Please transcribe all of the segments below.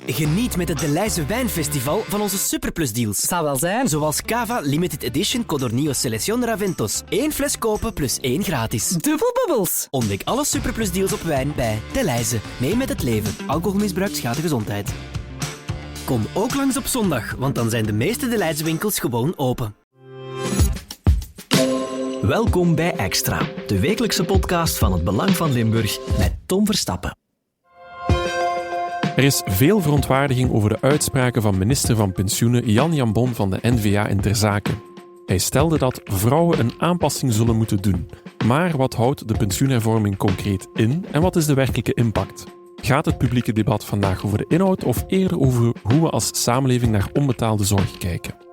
Geniet met het De Leize Wijnfestival van onze Superplus-deals. Zal wel zijn. Zoals Cava Limited Edition Codornío Selección Raventos. 1 fles kopen plus 1 gratis. Dubbelbubbels. Ontdek alle Superplus-deals op wijn bij De Leize. Mee met het leven. Alcoholmisbruik schaadt de gezondheid. Kom ook langs op zondag, want dan zijn de meeste De Leize winkels gewoon open. Welkom bij Extra, de wekelijkse podcast van het Belang van Limburg met Tom Verstappen. Er is veel verontwaardiging over de uitspraken van minister van Pensioenen Jan Jambon van de N-VA in Ter Zake. Hij stelde dat vrouwen een aanpassing zullen moeten doen. Maar wat houdt de pensioenhervorming concreet in en wat is de werkelijke impact? Gaat het publieke debat vandaag over de inhoud of eerder over hoe we als samenleving naar onbetaalde zorg kijken?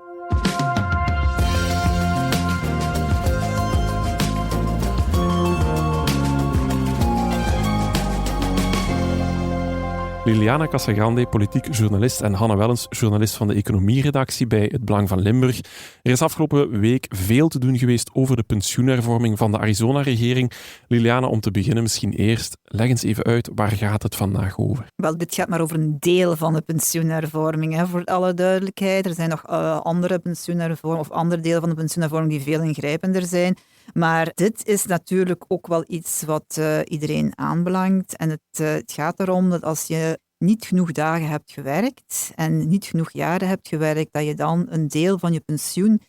Liliana Casagrande, politiek journalist, en Hanne Wellens, journalist van de economieredactie bij Het Belang van Limburg. Er is afgelopen week veel te doen geweest over de pensioenhervorming van de Arizona-regering. Liliana, om te beginnen misschien eerst, leg eens even uit, waar gaat het vandaag over? Wel, dit gaat maar over een deel van de pensioenhervorming, hè, voor alle duidelijkheid. Er zijn nog andere pensioenhervormingen of andere delen van de pensioenhervorming die veel ingrijpender zijn. Maar dit is natuurlijk ook wel iets wat iedereen aanbelangt. En het gaat erom dat als je niet genoeg dagen hebt gewerkt en niet genoeg jaren hebt gewerkt, dat je dan een deel van je pensioen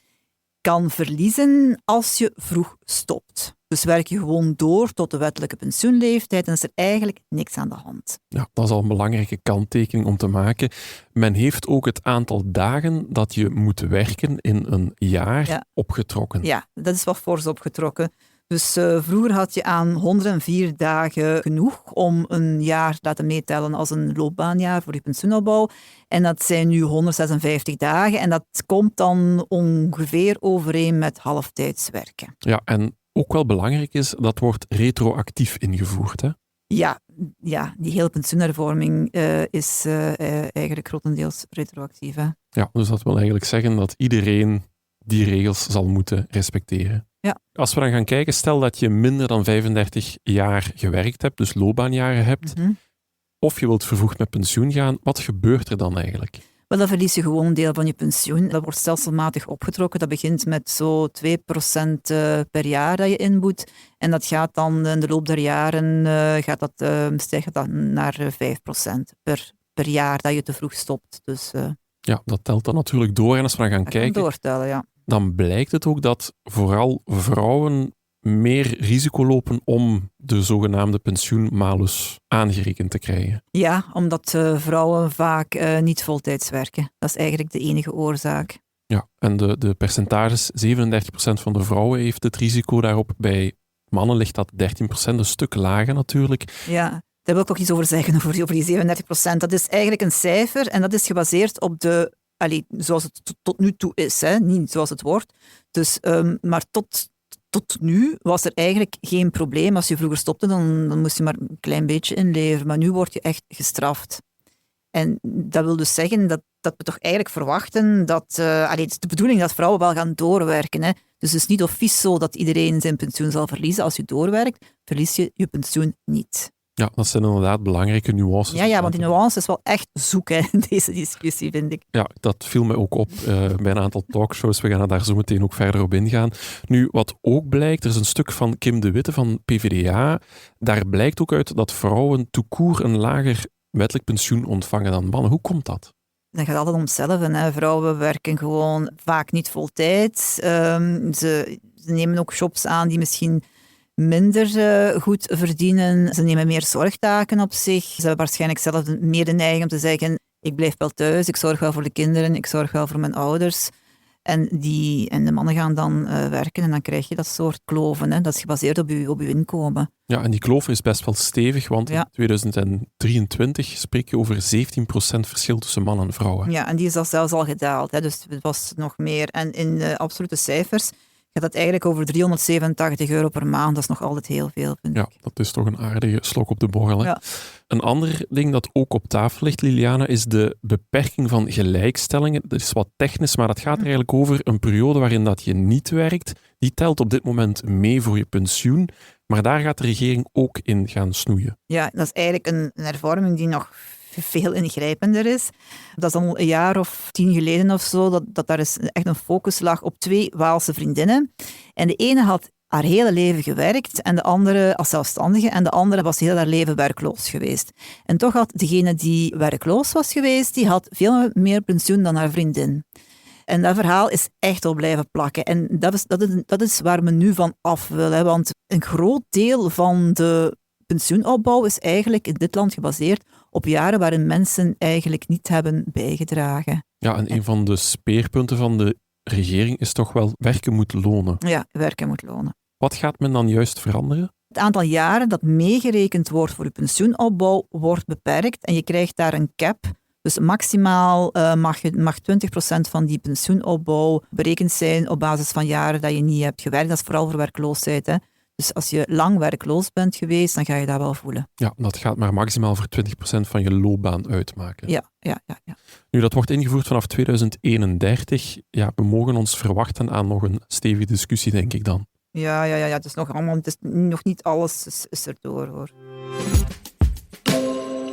kan verliezen als je vroeg stopt. Dus werk je gewoon door tot de wettelijke pensioenleeftijd en is er eigenlijk niks aan de hand. Ja, dat is al een belangrijke kanttekening om te maken. Men heeft ook het aantal dagen dat je moet werken in een jaar opgetrokken. Ja, dat is wat fors opgetrokken. Dus vroeger had je aan 104 dagen genoeg om een jaar te laten meetellen als een loopbaanjaar voor je pensioenopbouw. En dat zijn nu 156 dagen en dat komt dan ongeveer overeen met halftijds werken. Ja, en ook wel belangrijk is, dat wordt retroactief ingevoerd, hè? Ja, die hele pensioenhervorming is eigenlijk grotendeels retroactief. Hè? Ja, dus dat wil eigenlijk zeggen dat iedereen die regels zal moeten respecteren. Ja. Als we dan gaan kijken, stel dat je minder dan 35 jaar gewerkt hebt, dus loopbaanjaren hebt, of je wilt vervroegd met pensioen gaan, wat gebeurt er dan eigenlijk? Wel, dan verlies je gewoon een deel van je pensioen. Dat wordt stelselmatig opgetrokken. Dat begint met zo 2% per jaar dat je inboet. En dat gaat dan in de loop der jaren stijgt dat naar 5% per jaar dat je te vroeg stopt. Dus, ja, dat telt dan natuurlijk door. En als we dan gaan kijken, doortellen, ja. Dan blijkt het ook dat vooral vrouwen meer risico lopen om de zogenaamde pensioenmalus aangerekend te krijgen. Ja, omdat vrouwen vaak niet voltijds werken. Dat is eigenlijk de enige oorzaak. Ja, en de percentages, 37% van de vrouwen heeft het risico daarop. Bij mannen ligt dat 13%, een stuk lager natuurlijk. Ja, daar wil ik ook iets over zeggen, over die 37%. Dat is eigenlijk een cijfer en dat is gebaseerd op zoals het tot nu toe is, hè? Niet zoals het wordt. Dus, maar tot nu was er eigenlijk geen probleem. Als je vroeger stopte, dan moest je maar een klein beetje inleveren. Maar nu word je echt gestraft. En dat wil dus zeggen dat we toch eigenlijk verwachten dat... het is de bedoeling dat vrouwen wel gaan doorwerken. Hè? Dus het is niet officieel zo dat iedereen zijn pensioen zal verliezen. Als je doorwerkt, verlies je je pensioen niet. Ja, dat zijn inderdaad belangrijke nuances. Ja, want die nuance is wel echt zoek in deze discussie, vind ik. Ja, dat viel mij ook op bij een aantal talkshows. We gaan er daar zo meteen ook verder op ingaan. Nu, wat ook blijkt, er is een stuk van Kim de Witte van PvdA. Daar blijkt ook uit dat vrouwen tout court een lager wettelijk pensioen ontvangen dan mannen. Hoe komt dat? Dat gaat altijd om hetzelfde. Hè. Vrouwen werken gewoon vaak niet voltijds. Ze nemen ook jobs aan die misschien minder goed verdienen. Ze nemen meer zorgtaken op zich. Ze hebben waarschijnlijk zelf meer de neiging om te zeggen, ik blijf wel thuis, ik zorg wel voor de kinderen, ik zorg wel voor mijn ouders. En de mannen gaan dan werken en dan krijg je dat soort kloven. Hè. Dat is gebaseerd op je inkomen. Ja, en die kloof is best wel stevig, want in 2023 spreek je over 17% verschil tussen man en vrouw. Hè. Ja, en die is zelfs al gedaald. Hè. Dus het was nog meer. En in absolute cijfers gaat dat eigenlijk over €387 per maand. Dat is nog altijd heel veel, vind ik. Ja, dat is toch een aardige slok op de borrel. Hè? Ja. Een ander ding dat ook op tafel ligt, Liliana, is de beperking van gelijkstellingen. Dat is wat technisch, maar dat gaat er eigenlijk over een periode waarin dat je niet werkt. Die telt op dit moment mee voor je pensioen. Maar daar gaat de regering ook in gaan snoeien. Ja, dat is eigenlijk een hervorming die nog veel ingrijpender is. Dat is al een jaar of 10 geleden of zo, dat daar is echt een focus lag op 2 Waalse vriendinnen. En de ene had haar hele leven gewerkt en de andere als zelfstandige en de andere was heel haar leven werkloos geweest. En toch had degene die werkloos was geweest, die had veel meer pensioen dan haar vriendin. En dat verhaal is echt wel blijven plakken. En dat is waar men nu van af wil. Hè? Want een groot deel van de pensioenopbouw is eigenlijk in dit land gebaseerd op jaren waarin mensen eigenlijk niet hebben bijgedragen. Ja, en een van de speerpunten van de regering is toch wel werken moet lonen. Ja, werken moet lonen. Wat gaat men dan juist veranderen? Het aantal jaren dat meegerekend wordt voor je pensioenopbouw wordt beperkt en je krijgt daar een cap. Dus maximaal mag 20% van die pensioenopbouw berekend zijn op basis van jaren dat je niet hebt gewerkt. Dat is vooral voor werkloosheid. Hè. Dus als je lang werkloos bent geweest, dan ga je dat wel voelen. Ja, dat gaat maar maximaal voor 20% van je loopbaan uitmaken. Ja. Nu, dat wordt ingevoerd vanaf 2031. Ja, we mogen ons verwachten aan nog een stevige discussie, denk ik dan. Ja. Het is nog niet alles is erdoor, hoor.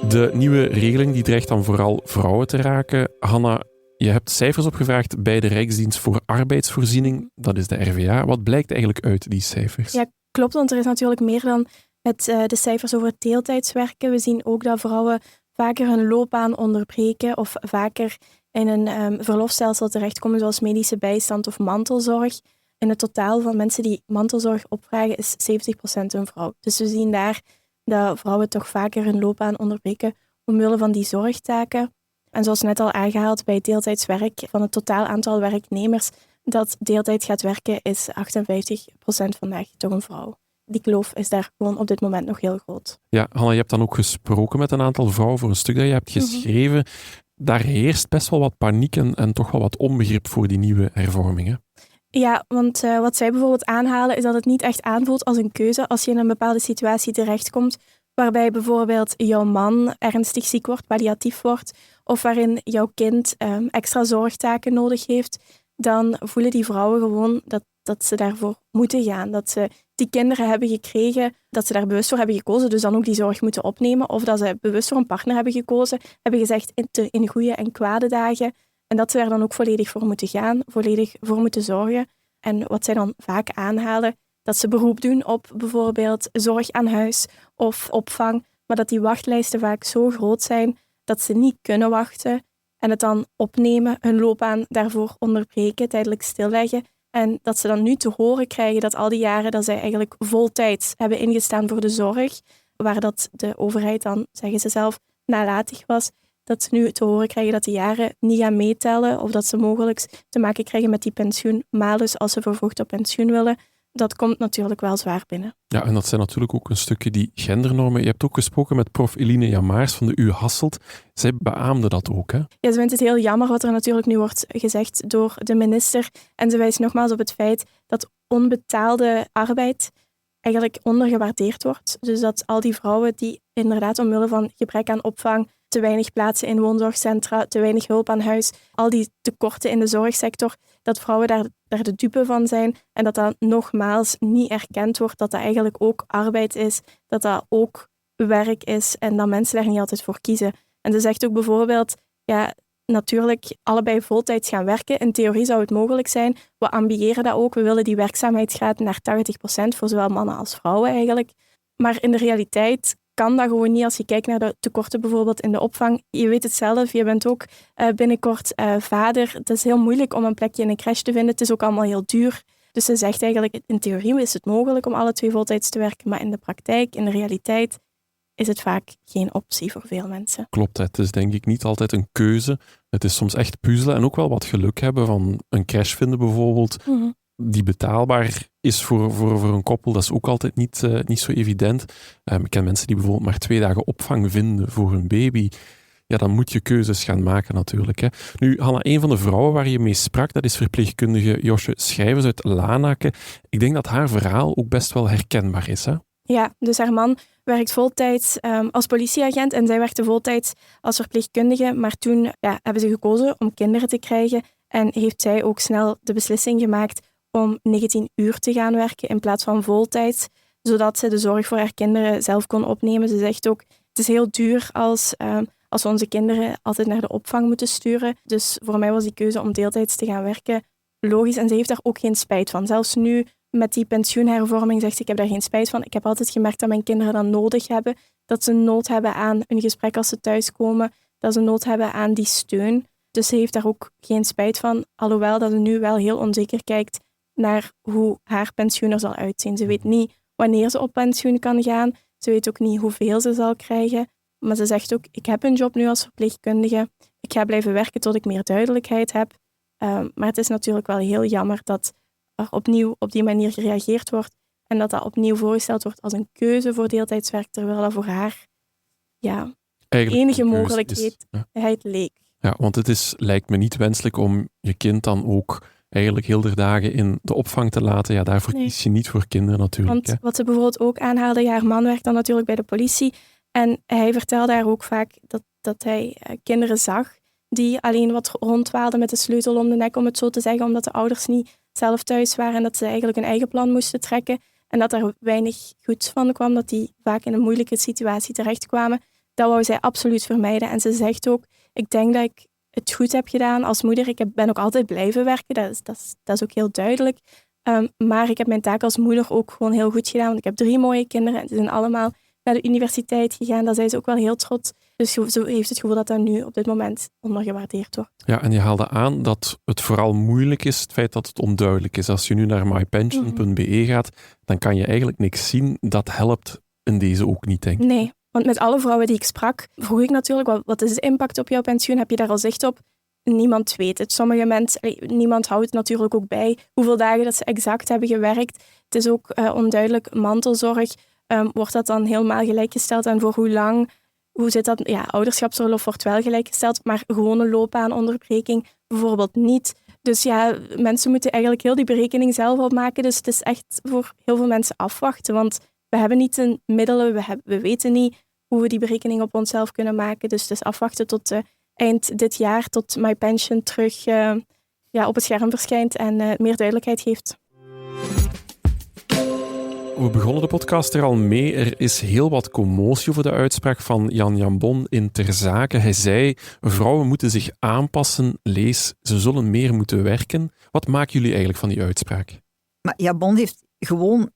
De nieuwe regeling die dreigt dan vooral vrouwen te raken. Hanna, je hebt cijfers opgevraagd bij de Rijksdienst voor Arbeidsvoorziening. Dat is de RVA. Wat blijkt eigenlijk uit die cijfers? Ja, klopt, want er is natuurlijk meer dan de cijfers over het deeltijdswerken. We zien ook dat vrouwen vaker hun loopbaan onderbreken of vaker in een verlofstelsel terechtkomen, zoals medische bijstand of mantelzorg. In het totaal van mensen die mantelzorg opvragen is 70% een vrouw. Dus we zien daar dat vrouwen toch vaker hun loopbaan onderbreken omwille van die zorgtaken. En zoals net al aangehaald bij deeltijdswerk, van het totaal aantal werknemers dat deeltijd gaat werken, is 58% vandaag toch een vrouw. Die kloof is daar gewoon op dit moment nog heel groot. Ja, Hanna, je hebt dan ook gesproken met een aantal vrouwen voor een stuk dat je hebt geschreven. Mm-hmm. Daar heerst best wel wat paniek en toch wel wat onbegrip voor die nieuwe hervormingen. Ja, want wat zij bijvoorbeeld aanhalen is dat het niet echt aanvoelt als een keuze als je in een bepaalde situatie terechtkomt, waarbij bijvoorbeeld jouw man ernstig ziek wordt, palliatief wordt, of waarin jouw kind extra zorgtaken nodig heeft, dan voelen die vrouwen gewoon dat ze daarvoor moeten gaan. Dat ze die kinderen hebben gekregen, dat ze daar bewust voor hebben gekozen, dus dan ook die zorg moeten opnemen, of dat ze bewust voor een partner hebben gekozen, hebben gezegd in goede en kwade dagen, en dat ze daar dan ook volledig voor moeten gaan, volledig voor moeten zorgen. En wat zij dan vaak aanhalen, dat ze beroep doen op bijvoorbeeld zorg aan huis of opvang, maar dat die wachtlijsten vaak zo groot zijn dat ze niet kunnen wachten en het dan opnemen, hun loopbaan daarvoor onderbreken, tijdelijk stilleggen. En dat ze dan nu te horen krijgen dat al die jaren dat zij eigenlijk voltijds hebben ingestaan voor de zorg, waar dat de overheid dan, zeggen ze zelf, nalatig was, dat ze nu te horen krijgen dat de jaren niet gaan meetellen of dat ze mogelijk te maken krijgen met die pensioenmalus als ze vervroegd op pensioen willen. Dat komt natuurlijk wel zwaar binnen. Ja, en dat zijn natuurlijk ook een stukje die gendernormen. Je hebt ook gesproken met prof Eline Jamaers van de U Hasselt. Zij beaamde dat ook, hè? Ja, ze vindt het heel jammer wat er natuurlijk nu wordt gezegd door de minister. En ze wijst nogmaals op het feit dat onbetaalde arbeid eigenlijk ondergewaardeerd wordt. Dus dat al die vrouwen die inderdaad omwille van gebrek aan opvang, te weinig plaatsen in woonzorgcentra, te weinig hulp aan huis, al die tekorten in de zorgsector, dat vrouwen daar de dupe van zijn en dat dat nogmaals niet erkend wordt, dat dat eigenlijk ook arbeid is, dat dat ook werk is en dat mensen daar niet altijd voor kiezen. En ze zegt ook bijvoorbeeld, ja, natuurlijk allebei voltijds gaan werken. In theorie zou het mogelijk zijn. We ambiëren dat ook. We willen die werkzaamheidsgraad naar 80% voor zowel mannen als vrouwen eigenlijk. Maar in de realiteit kan dat gewoon niet als je kijkt naar de tekorten bijvoorbeeld in de opvang. Je weet het zelf, je bent ook binnenkort vader. Het is heel moeilijk om een plekje in een crash te vinden. Het is ook allemaal heel duur. Dus ze zegt eigenlijk, in theorie is het mogelijk om alle 2 voltijds te werken, maar in de praktijk, in de realiteit, is het vaak geen optie voor veel mensen. Klopt, het is denk ik niet altijd een keuze. Het is soms echt puzzelen en ook wel wat geluk hebben van een crash vinden bijvoorbeeld, die betaalbaar is voor een koppel. Dat is ook altijd niet zo evident. Ik ken mensen die bijvoorbeeld maar 2 dagen opvang vinden voor hun baby. Ja, dan moet je keuzes gaan maken natuurlijk. Hè. Nu, Hanna, een van de vrouwen waar je mee sprak, dat is verpleegkundige Josje Schrijvers uit Lanaken. Ik denk dat haar verhaal ook best wel herkenbaar is, hè? Ja, dus haar man werkt voltijds als politieagent en zij werkte voltijds als verpleegkundige. Maar toen hebben ze gekozen om kinderen te krijgen en heeft zij ook snel de beslissing gemaakt om 19 uur te gaan werken in plaats van voltijds, zodat ze de zorg voor haar kinderen zelf kon opnemen. Ze zegt ook, het is heel duur als we onze kinderen altijd naar de opvang moeten sturen. Dus voor mij was die keuze om deeltijds te gaan werken logisch. En ze heeft daar ook geen spijt van. Zelfs nu met die pensioenhervorming zegt ze, ik heb daar geen spijt van. Ik heb altijd gemerkt dat mijn kinderen dat nodig hebben. Dat ze nood hebben aan een gesprek als ze thuiskomen. Dat ze nood hebben aan die steun. Dus ze heeft daar ook geen spijt van. Alhoewel dat ze nu wel heel onzeker kijkt naar hoe haar pensioen er zal uitzien. Ze weet niet wanneer ze op pensioen kan gaan. Ze weet ook niet hoeveel ze zal krijgen. Maar ze zegt ook, ik heb een job nu als verpleegkundige. Ik ga blijven werken tot ik meer duidelijkheid heb. Maar het is natuurlijk wel heel jammer dat er opnieuw op die manier gereageerd wordt en dat dat opnieuw voorgesteld wordt als een keuze voor deeltijdswerk, terwijl dat voor haar enige mogelijkheid leek. Ja, want het lijkt me niet wenselijk om je kind dan ook eigenlijk heel de dagen in de opvang te laten. Ja, daarvoor kies je niet voor kinderen natuurlijk. Want wat ze bijvoorbeeld ook aanhaalde, haar man werkt dan natuurlijk bij de politie en hij vertelde haar ook vaak dat hij kinderen zag die alleen wat rondwaalden met de sleutel om de nek, om het zo te zeggen, omdat de ouders niet zelf thuis waren en dat ze eigenlijk een eigen plan moesten trekken en dat er weinig goeds van kwam, dat die vaak in een moeilijke situatie terechtkwamen. Dat wou zij absoluut vermijden. En ze zegt ook, ik denk dat ik het goed heb gedaan als moeder. Ik ben ook altijd blijven werken, dat is ook heel duidelijk. Maar ik heb mijn taak als moeder ook gewoon heel goed gedaan, want ik heb 3 mooie kinderen en ze zijn allemaal naar de universiteit gegaan. Daar zijn ze ook wel heel trots. Dus ze heeft het gevoel dat dat nu op dit moment ondergewaardeerd wordt. Ja, en je haalde aan dat het vooral moeilijk is, het feit dat het onduidelijk is. Als je nu naar mypension.be gaat, dan kan je eigenlijk niks zien. Dat helpt in deze ook niet, denk ik. Nee, want met alle vrouwen die ik sprak, vroeg ik natuurlijk, wat is de impact op jouw pensioen? Heb je daar al zicht op? Niemand weet het. Sommige mensen, niemand houdt het natuurlijk ook bij hoeveel dagen dat ze exact hebben gewerkt. Het is ook onduidelijk, mantelzorg. Wordt dat dan helemaal gelijkgesteld en voor hoe lang? Hoe zit dat? Ja, ouderschapsverlof wordt wel gelijkgesteld, maar gewone loopbaanonderbreking bijvoorbeeld niet. Dus ja, mensen moeten eigenlijk heel die berekening zelf opmaken. Dus het is echt voor heel veel mensen afwachten, want we hebben niet de middelen, we weten niet hoe we die berekening op onszelf kunnen maken. Dus het is afwachten tot eind dit jaar, tot MyPension terug op het scherm verschijnt en meer duidelijkheid geeft. We begonnen de podcast er al mee. Er is heel wat commotie over de uitspraak van Jan Jambon in Ter Zake. Hij zei, vrouwen moeten zich aanpassen, lees, ze zullen meer moeten werken. Wat maken jullie eigenlijk van die uitspraak? Maar Jambon heeft gewoon,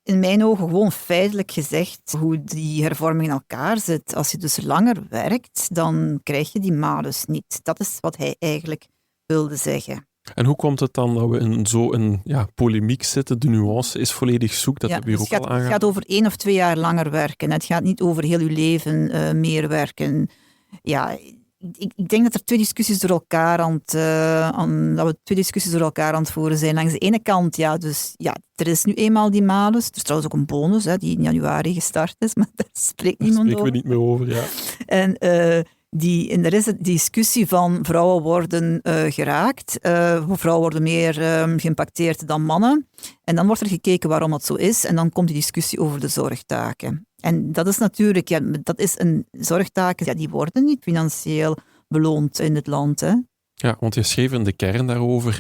in mijn ogen, gewoon feitelijk gezegd hoe die hervorming in elkaar zit. Als je dus langer werkt, dan krijg je die malus niet. Dat is wat hij eigenlijk wilde zeggen. En hoe komt het dan dat we in zo'n polemiek zitten? De nuance is volledig zoek, dat hebben we hier ook al aangehaald. Het gaat over 1 of 2 jaar langer werken. Het gaat niet over heel je leven meer werken. Ja, ik denk dat er 2 discussies door elkaar aan het voeren zijn. Langs de ene kant, er is nu eenmaal die malus. Er is trouwens ook een bonus die in januari gestart is, maar daar spreekt niemand over. Daar spreken we niet meer over, ja. En er is de discussie van vrouwen worden geraakt. Vrouwen worden meer geïmpacteerd dan mannen. En dan wordt er gekeken waarom dat zo is. En dan komt die discussie over de zorgtaken. En dat is natuurlijk, zorgtaken, die worden niet financieel beloond in het land. Hè. Ja, want je schreef in de kern daarover,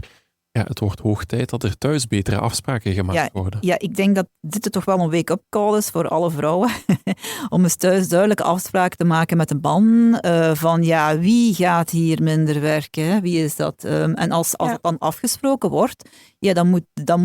het wordt hoog tijd dat er thuis betere afspraken gemaakt worden. Ja, ik denk dat dit toch wel een wake-up call is voor alle vrouwen. Om eens thuis duidelijke afspraken te maken met de man. Van wie gaat hier minder werken? Hè? Wie is dat? En als het dan afgesproken wordt, dan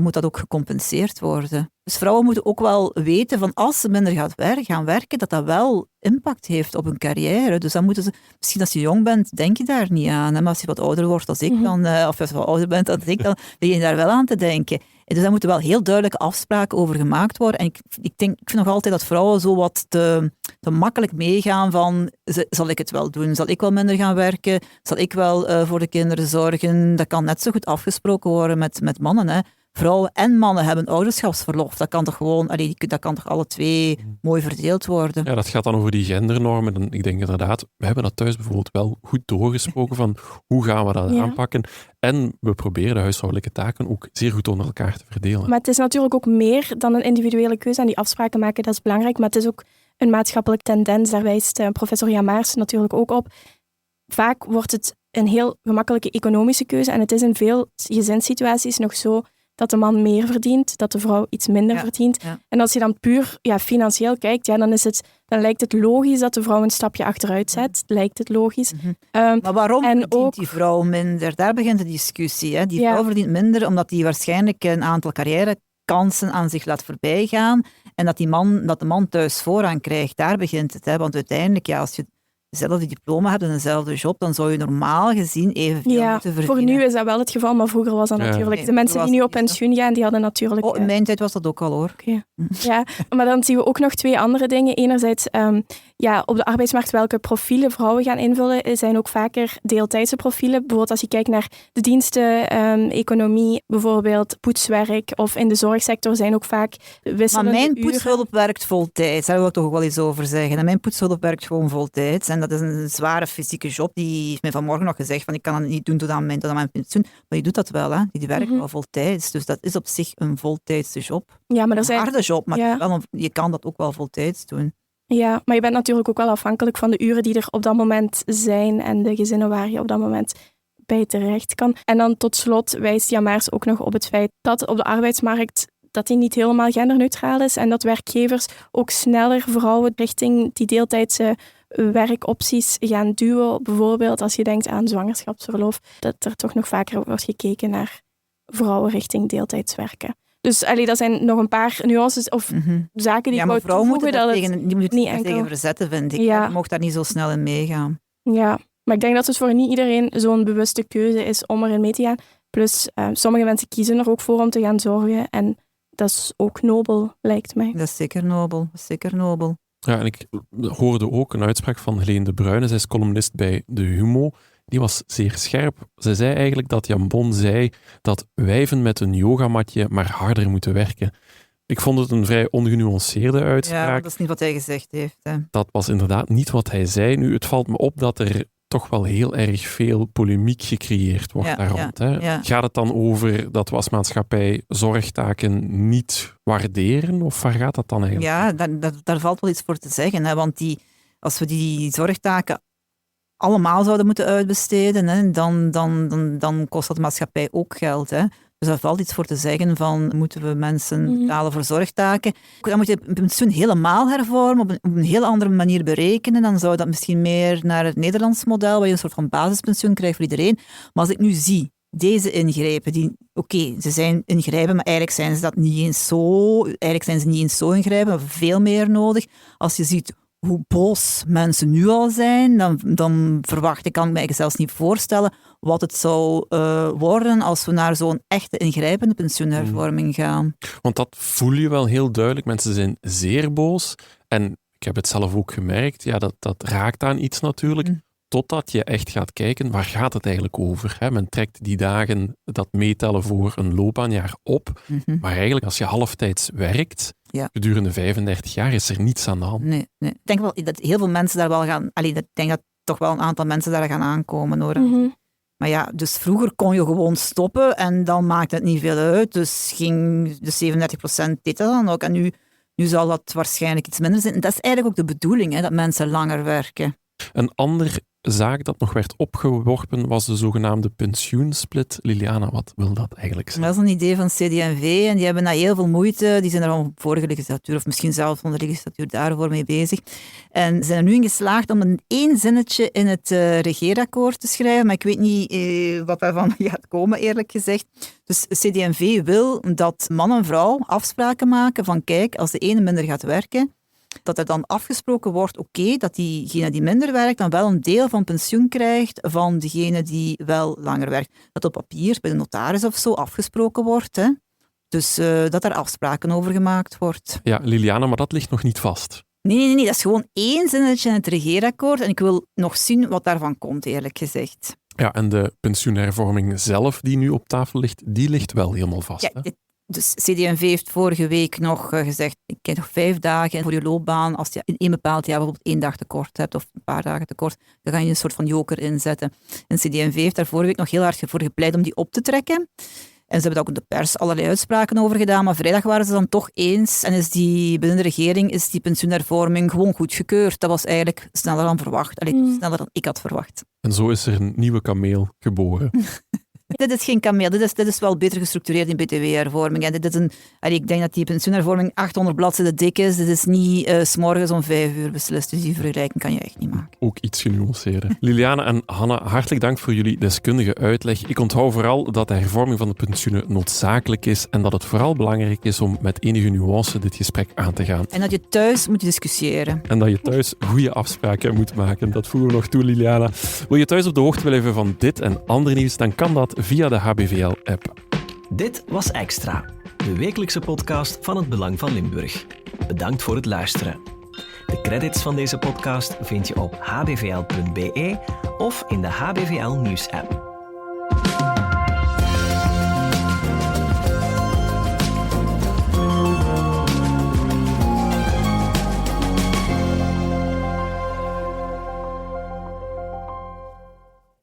moet dat ook gecompenseerd worden. Dus vrouwen moeten ook wel weten van als ze minder gaan werken, dat wel impact heeft op hun carrière. Dus dan moeten ze, misschien als je jong bent, denk je daar niet aan. Maar als je wat ouder wordt als ik, of als je wat ouder bent als ik, dan begin je daar wel aan te denken. Dus daar moeten wel heel duidelijke afspraken over gemaakt worden. En ik vind nog altijd dat vrouwen zo wat te makkelijk meegaan van, zal ik het wel doen? Zal ik wel minder gaan werken? Zal ik wel voor de kinderen zorgen? Dat kan net zo goed afgesproken worden met mannen, hè. Vrouwen en mannen hebben ouderschapsverlof. Dat kan toch gewoon, dat kan toch alle 2 mooi verdeeld worden. Ja, dat gaat dan over die gendernormen. En ik denk inderdaad, we hebben dat thuis bijvoorbeeld wel goed doorgesproken van hoe gaan we dat aanpakken. En we proberen de huishoudelijke taken ook zeer goed onder elkaar te verdelen. Maar het is natuurlijk ook meer dan een individuele keuze en die afspraken maken, dat is belangrijk. Maar het is ook een maatschappelijke tendens. Daar wijst professor Jan Maers natuurlijk ook op. Vaak wordt het een heel gemakkelijke economische keuze en het is in veel gezinssituaties nog zo dat de man meer verdient, dat de vrouw iets minder verdient. Ja. En als je dan puur financieel kijkt, dan lijkt het logisch dat de vrouw een stapje achteruit zet. Lijkt het logisch. Maar waarom verdient ook die vrouw minder? Daar begint de discussie. Hè? Die vrouw verdient minder omdat die waarschijnlijk een aantal carrièrekansen aan zich laat voorbijgaan en dat de man thuis voorrang krijgt. Daar begint het. Hè? Want uiteindelijk, als je dezelfde diploma hebt en dezelfde job, dan zou je normaal gezien evenveel moeten verdienen. Voor nu is dat wel het geval, maar vroeger was dat natuurlijk. Nee, de mensen die nu op pensioen gaan, die hadden natuurlijk... in mijn tijd was dat ook al, hoor. Okay. Ja, maar dan zien we ook nog 2 andere dingen. Enerzijds, op de arbeidsmarkt welke profielen vrouwen gaan invullen, zijn ook vaker deeltijdse profielen. Bijvoorbeeld als je kijkt naar de diensten, economie, bijvoorbeeld poetswerk of in de zorgsector zijn ook vaak wisselende Maar mijn uren. poetshulp werkt voltijds. Daar wil ik toch ook wel iets over zeggen. En mijn poetshulp werkt gewoon voltijds. En dat is een zware fysieke job. Die heeft mij vanmorgen nog gezegd van ik kan het niet doen tot aan mijn pensioen. Maar die doet dat wel, hè. Die werkt wel voltijds. Dus dat is op zich een voltijdse job. Ja, maar een harde job, maar je kan dat ook wel voltijds doen. Ja, maar je bent natuurlijk ook wel afhankelijk van de uren die er op dat moment zijn en de gezinnen waar je op dat moment bij terecht kan. En dan tot slot wijst Jan Maers ook nog op het feit dat op de arbeidsmarkt dat die niet helemaal genderneutraal is en dat werkgevers ook sneller vrouwen richting die deeltijdse werkopties gaan duwen. Bijvoorbeeld als je denkt aan zwangerschapsverlof, dat er toch nog vaker wordt gekeken naar vrouwen richting deeltijds werken. Dus dat zijn nog een paar nuances of zaken die ik wou toevoegen. Die moeten tegen verzetten, vind ik. Ja. Je mocht daar niet zo snel in meegaan. Ja, maar ik denk dat het voor niet iedereen zo'n bewuste keuze is om erin mee te gaan. Plus, sommige mensen kiezen er ook voor om te gaan zorgen. En dat is ook nobel, lijkt mij. Dat is zeker nobel. Ja, en ik hoorde ook een uitspraak van Helene de Bruyne. Zij is columnist bij De Humo. Die was zeer scherp. Zij zei eigenlijk dat Jan Bon zei dat wijven met een yogamatje maar harder moeten werken. Ik vond het een vrij ongenuanceerde uitspraak. Ja, dat is niet wat hij gezegd heeft. Hè. Dat was inderdaad niet wat hij zei. Nu, het valt me op dat er toch wel heel erg veel polemiek gecreëerd wordt daar rond. Hè. Gaat het dan over dat we als maatschappij zorgtaken niet waarderen? Of waar gaat dat dan eigenlijk? Ja, daar valt wel iets voor te zeggen. Hè, want als we die zorgtaken allemaal zouden moeten uitbesteden, hè, dan kost dat de maatschappij ook geld. Hè. Dus daar valt iets voor te zeggen van, moeten we mensen betalen voor zorgtaken? Dan moet je het pensioen helemaal hervormen, op een heel andere manier berekenen. Dan zou dat misschien meer naar het Nederlands model, waar je een soort van basispensioen krijgt voor iedereen. Maar als ik nu zie, deze ingrepen, ze zijn ingrijpen, maar eigenlijk zijn ze niet eens zo ingrijpen, maar veel meer nodig. Als je ziet hoe boos mensen nu al zijn, dan kan ik me zelfs niet voorstellen wat het zou worden als we naar zo'n echte ingrijpende pensioenhervorming gaan. Want dat voel je wel heel duidelijk. Mensen zijn zeer boos. En ik heb het zelf ook gemerkt, dat raakt aan iets natuurlijk. Totdat je echt gaat kijken, waar gaat het eigenlijk over? Hè? Men trekt die dagen dat meetellen voor een loopbaanjaar op. Maar eigenlijk, als je halftijds werkt, gedurende 35 jaar, is er niets aan de hand. Nee. Ik denk wel dat heel veel mensen daar wel gaan... Ik denk dat toch wel een aantal mensen daar gaan aankomen, hoor. Maar ja, dus vroeger kon je gewoon stoppen en dan maakte het niet veel uit. Dus ging de 37% deed dat dan ook. En nu zal dat waarschijnlijk iets minder zijn. En dat is eigenlijk ook de bedoeling, hè, dat mensen langer werken. Een andere zaak dat nog werd opgeworpen was de zogenaamde pensioensplit. Liliana, wat wil dat eigenlijk zijn? Dat is een idee van CD&V en die hebben na heel veel moeite, die zijn er al vorige legislatuur of misschien zelfs van de legislatuur daarvoor mee bezig. En zijn er nu in geslaagd om een 1 zinnetje in het regeerakkoord te schrijven, maar ik weet niet wat daarvan gaat komen, eerlijk gezegd. Dus CD&V wil dat man en vrouw afspraken maken van kijk, als de ene minder gaat werken, dat er dan afgesproken wordt, dat diegene die minder werkt, dan wel een deel van pensioen krijgt van degene die wel langer werkt. Dat op papier, bij de notaris of zo, afgesproken wordt. Hè? Dus dat er afspraken over gemaakt wordt. Ja, Liliana, maar dat ligt nog niet vast. Nee, dat is gewoon 1 zinnetje in het regeerakkoord en ik wil nog zien wat daarvan komt, eerlijk gezegd. Ja, en de pensioenhervorming zelf, die nu op tafel ligt, die ligt wel helemaal vast. Ja, hè? Dus CD&V heeft vorige week nog gezegd, ik heb nog 5 dagen voor je loopbaan. Als je in een bepaald jaar bijvoorbeeld 1 dag tekort hebt of een paar dagen tekort, dan ga je een soort van joker inzetten. En CD&V heeft daar vorige week nog heel hard voor gepleit om die op te trekken. En ze hebben daar ook in de pers allerlei uitspraken over gedaan, maar vrijdag waren ze dan toch eens en binnen de regering is die pensioenhervorming gewoon goedgekeurd. Dat was eigenlijk sneller dan verwacht. Sneller dan ik had verwacht. En zo is er een nieuwe kameel geboren. Dit is geen kameel, dit is wel beter gestructureerd in btw-hervorming. Ik denk dat die pensioenhervorming 800 bladzijden dik is. Dit is niet 's morgens om 5 uur beslist, dus die vergelijking kan je echt niet maken. Ook iets genuanceerder. Liliane en Hanna, hartelijk dank voor jullie deskundige uitleg. Ik onthoud vooral dat de hervorming van de pensioenen noodzakelijk is en dat het vooral belangrijk is om met enige nuance dit gesprek aan te gaan. En dat je thuis moet discussiëren. En dat je thuis goede afspraken moet maken. Dat voegen we nog toe, Liliana. Wil je thuis op de hoogte blijven van dit en ander nieuws, dan kan dat via de HBVL-app. Dit was Extra, de wekelijkse podcast van het Belang van Limburg. Bedankt voor het luisteren. De credits van deze podcast vind je op hbvl.be of in de HBVL Nieuws-app.